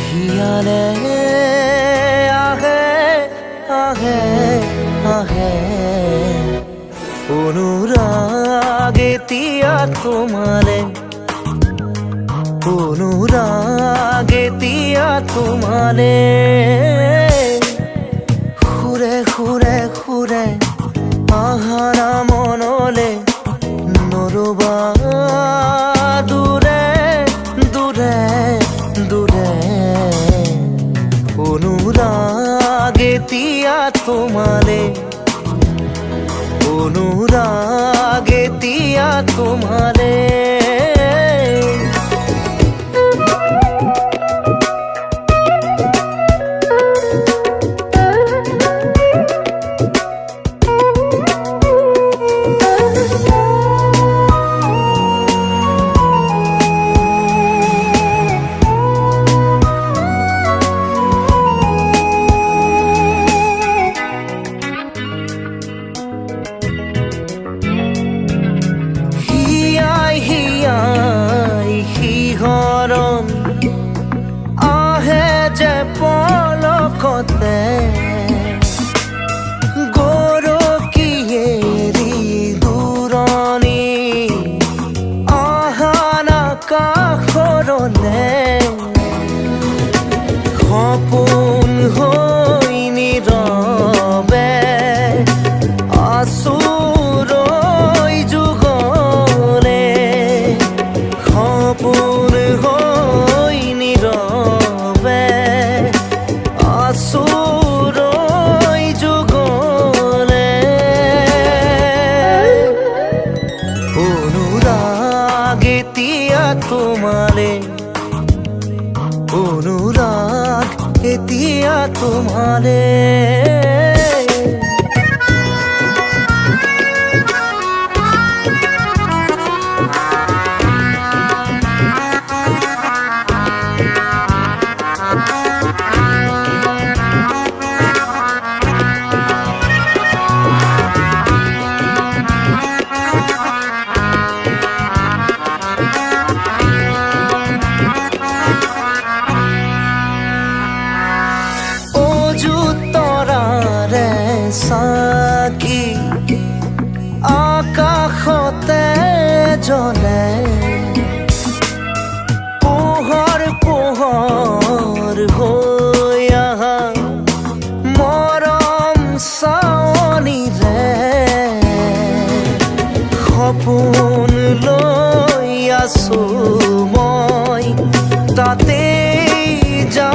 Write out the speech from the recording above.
হিয়ালে আহে আহে আহে অনুরাগ এতিয়া তোমালে অনুরাগ এতিয়া তোমালে ঘুরে ঘুরে ঘুরে আহারা মনলে নরবা দূরে দূরে দূরে অনুরাগ এতিয়া তোমালে অনুরাগ এতিয়া তোমালে পলকতে গৰকীয়েৰি দূৰণি অহানা কাষৰলে সপোন হৈ নীৰৱে আচুৰৈ যুগলে সপোন হৈ নীৰৱে আচুৰৈ যুগলে অনুৰাগ এতিয়া তোমালে অনুৰাগ এতিয়া তোমালে চাকি আকাশতে জ্বলে পোহৰ পোহৰ হৈ আহা মৰম চাৱনিৰে সপোন লৈ আছো মই তাতেই যা